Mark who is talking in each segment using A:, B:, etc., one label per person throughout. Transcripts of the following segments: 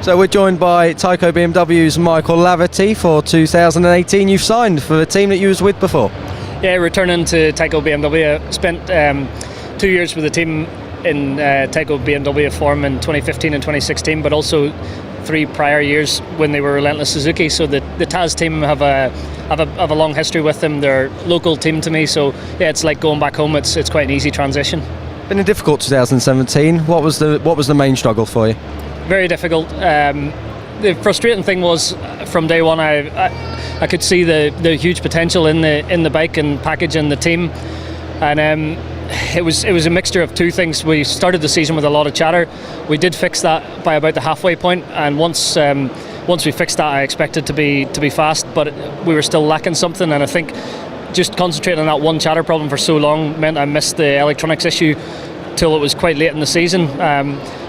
A: So we're joined by Tyco BMW's Michael Laverty for 2018. You've signed for the team that you was with before.
B: Yeah, returning to Tyco BMW. Spent 2 years with the team in Tyco BMW form in 2015 and 2016, but also 3 prior years when they were Relentless Suzuki. So the Taz team have a long history with them. They're a local team to me, so yeah, it's like going back home. It's quite an easy transition.
A: Been a difficult 2017. What was the main struggle for you?
B: Very difficult. The frustrating thing was from day one I could see the huge potential in the bike and package and the team, and it was a mixture of 2 things. We started the season with a lot of chatter. We did fix that by about the halfway point, and once we fixed that, I expected to be fast, but we were still lacking something. And I think just concentrating on that one chatter problem for so long meant I missed the electronics issue till it was quite late in the season.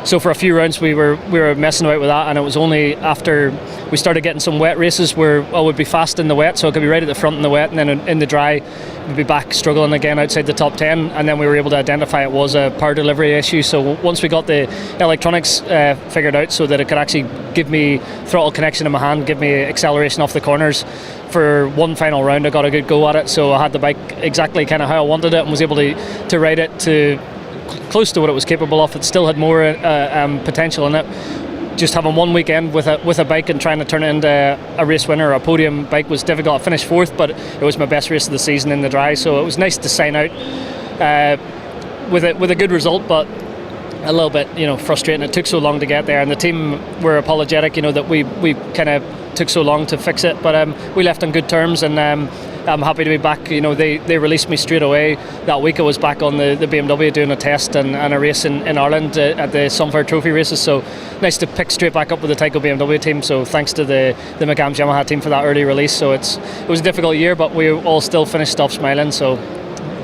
B: So for a few rounds we were messing about with that, and it was only after we started getting some wet races where I would be fast in the wet, so I could be right at the front in the wet, and then in the dry we'd be back struggling again outside the top 10, and then we were able to identify it was a power delivery issue. So once we got the electronics figured out so that it could actually give me throttle connection in my hand, give me acceleration off the corners, for one final round I got a good go at it. So I had the bike exactly kind of how I wanted it and was able to ride it to close to what it was capable of. It still had more potential in it. Just having one weekend with a bike and trying to turn it into a race winner or a podium bike was difficult. I finished 4th, but it was my best race of the season in the dry, so it was nice to sign out with a good result, but a little bit frustrating. It took so long to get there, and the team were apologetic that we kind of took so long to fix it, but we left on good terms, and I'm happy to be back. They released me straight away. That week I was back on the BMW doing a test and a race in Ireland at the Sunfire Trophy races, so nice to pick straight back up with the Tyco BMW team. So thanks to the McGams Yamaha team for that early release. So it was a difficult year, but we all still finished off smiling. So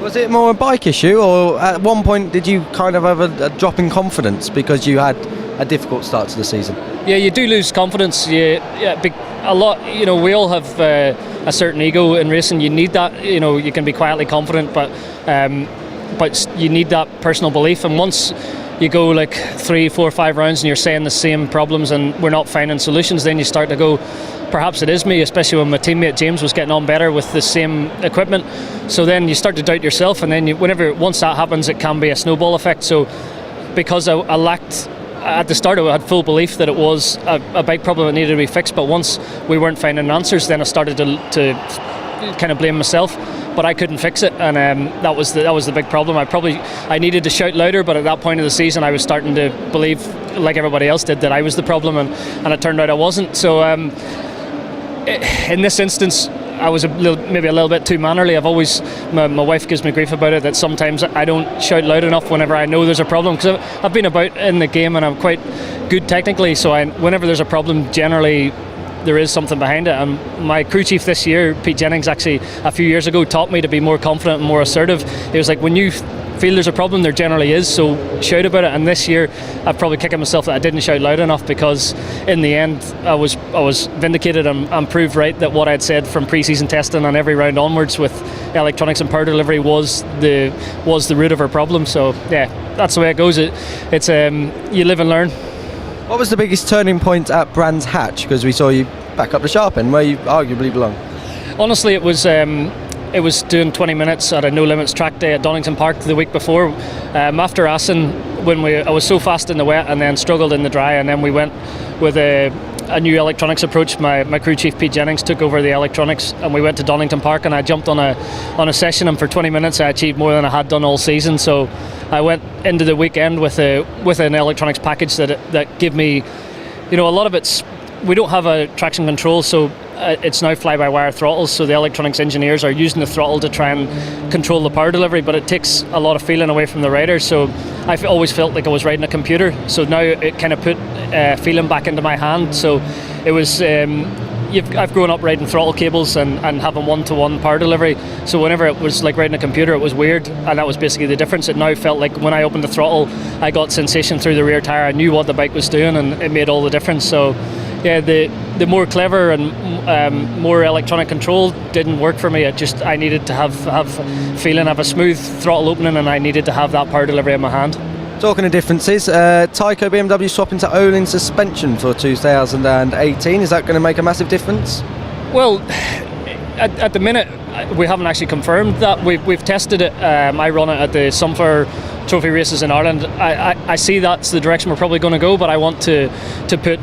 A: was it more a bike issue, or at one point did you kind of have a drop in confidence because you had a difficult start to the season?
B: Yeah, you do lose confidence. A lot. We all have a certain ego in racing. You need that. You can be quietly confident, but you need that personal belief. And once you go like 3, 4, 5 rounds and you're saying the same problems and we're not finding solutions, then you start to go, perhaps it is me, especially when my teammate James was getting on better with the same equipment. So then you start to doubt yourself, and then once that happens, it can be a snowball effect. So because I lacked, at the start I had full belief that it was a bike problem that needed to be fixed, but once we weren't finding answers, then I started to kind of blame myself, but I couldn't fix it, and that was the big problem. I needed to shout louder, but at that point of the season I was starting to believe, like everybody else did, that I was the problem, and it turned out I wasn't. So in this instance I was maybe a little bit too mannerly. My wife gives me grief about it, that sometimes I don't shout loud enough whenever I know there's a problem, because I've been about in the game and I'm quite good technically, so whenever there's a problem, generally there is something behind it. And my crew chief this year, Pete Jennings, actually a few years ago taught me to be more confident and more assertive. He was like, when you feel there's a problem, there generally is, so shout about it. And this year I've probably kicked myself that I didn't shout loud enough, because in the end I was vindicated and proved right that what I'd said from pre-season testing and every round onwards with electronics and power delivery was the root of our problem. So yeah, that's the way it goes. It's you live and learn.
A: What was the biggest turning point at Brands Hatch? Because we saw you back up the sharp end where you arguably belong.
B: Honestly, it was doing 20 minutes at a no limits track day at Donington Park the week before. After Assen, I was so fast in the wet and then struggled in the dry, and then we went with a new electronics approach. My crew chief Pete Jennings took over the electronics, and we went to Donington Park, and I jumped on a session, and for 20 minutes I achieved more than I had done all season. So I went into the weekend with an electronics package that gave me, a lot of it's, we don't have a traction control, so it's now fly-by-wire throttles, so the electronics engineers are using the throttle to try and control the power delivery, but it takes a lot of feeling away from the rider. So I've always felt like I was riding a computer, so now it kind of put feeling back into my hand. So it was I've grown up riding throttle cables and having one-to-one power delivery, so whenever it was like riding a computer, it was weird, and that was basically the difference. It now felt like when I opened the throttle I got sensation through the rear tyre. I knew what the bike was doing, and it made all the difference. So yeah, the more clever and more electronic control didn't work for me. I needed to have feeling, have a smooth throttle opening, and I needed to have that power delivery in my hand.
A: Talking of differences, Tyco BMW swapping to Olin suspension for 2018. Is that going to make a massive difference?
B: Well, at the minute, we haven't actually confirmed that. We've tested it. I run it at the Sunflower Trophy races in Ireland. I see that's the direction we're probably going to go, but I want to put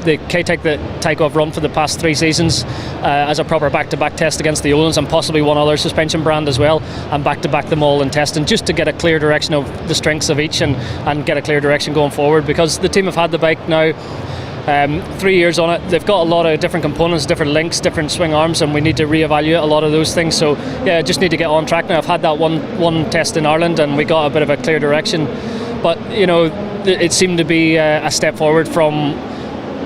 B: the K-Tech that Tyco have run for the past 3 seasons as a proper back-to-back test against the Olins and possibly one other suspension brand as well, and back-to-back them all in testing, just to get a clear direction of the strengths of each and get a clear direction going forward, because the team have had the bike now 3 years on it. They've got a lot of different components, different links, different swing arms, and we need to reevaluate a lot of those things. So yeah, just need to get on track now. I've had that one test in Ireland and we got a bit of a clear direction, but it seemed to be a step forward from.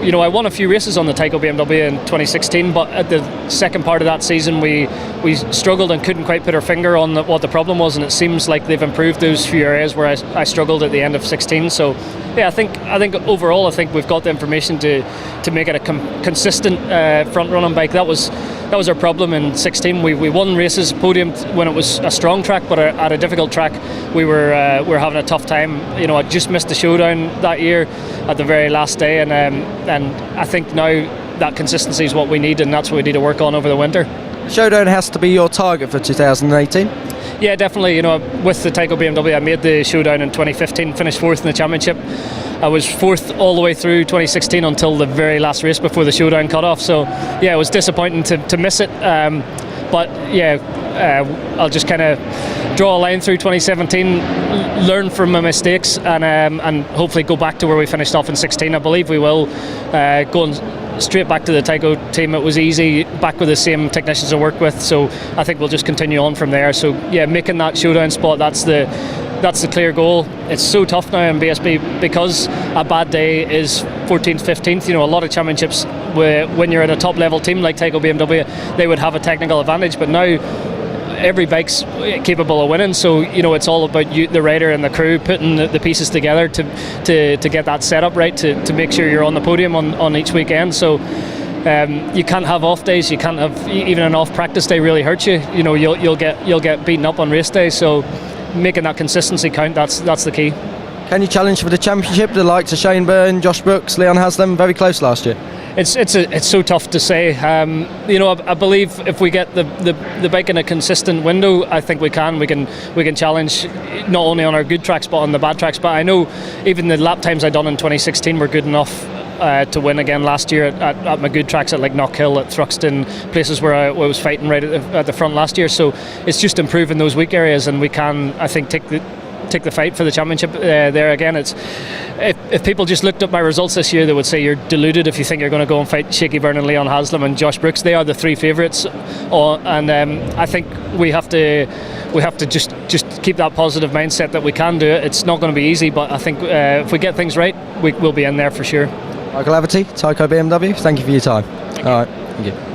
B: I won a few races on the Tyco BMW in 2016, but at the second part of that season we struggled and couldn't quite put our finger on what the problem was, and it seems like they've improved those few areas where I struggled at the end of 16. So yeah, I think overall we've got the information to make it a consistent front running bike. That was our problem in 16. We won races, podiumed when it was a strong track, but at a difficult track we were having a tough time. I just missed the showdown that year at the very last day, and I think now that consistency is what we need, and that's what we need to work on over the winter.
A: Showdown has to be your target for 2018?
B: Yeah, definitely. With the Tyco BMW, I made the showdown in 2015, finished 4th in the championship. I was 4th all the way through 2016 until the very last race before the showdown cut off. So yeah, it was disappointing to miss it. But yeah, I'll just kind of draw a line through 2017, learn from my mistakes, and hopefully go back to where we finished off in 16. I believe we will. Going straight back to the Tyco team, it was easy, back with the same technicians I worked with, so I think we'll just continue on from there. So yeah, making that showdown spot, that's the clear goal. It's so tough now in BSB because a bad day is 14th, 15th. A lot of championships when you're at a top level team like Tyco BMW, they would have a technical advantage, but now every bike's capable of winning, so it's all about you, the rider and the crew, putting the pieces together to get that setup right, to make sure you're on the podium on each weekend. So you can't have off days, you can't have even an off practice day really hurts you. You'll get beaten up on race day, so making that consistency count, that's the key.
A: Can you challenge for the championship? The likes of Shane Byrne, Josh Brooks, Leon Haslam, very close last year.
B: It's so tough to say. I believe if we get the bike in a consistent window, I think we can challenge not only on our good tracks but on the bad tracks. But I know even the lap times I done in 2016 were good enough to win again last year at my good tracks at like Knockhill, at Thruxton, places where I was fighting right at the front last year. So it's just improving those weak areas, and we can, I think, take the fight for the championship there again. It's if people just looked at my results this year, they would say you're deluded if you think you're going to go and fight Shaky Byrne and Leon Haslam and Josh Brooks. They are the 3 favourites, and I think we have to just keep that positive mindset that we can do it. It's not going to be easy, but I think if we get things right, we'll be in there for sure.
A: Michael Laverty, Tyco BMW, thank you for your time. All right, thank you.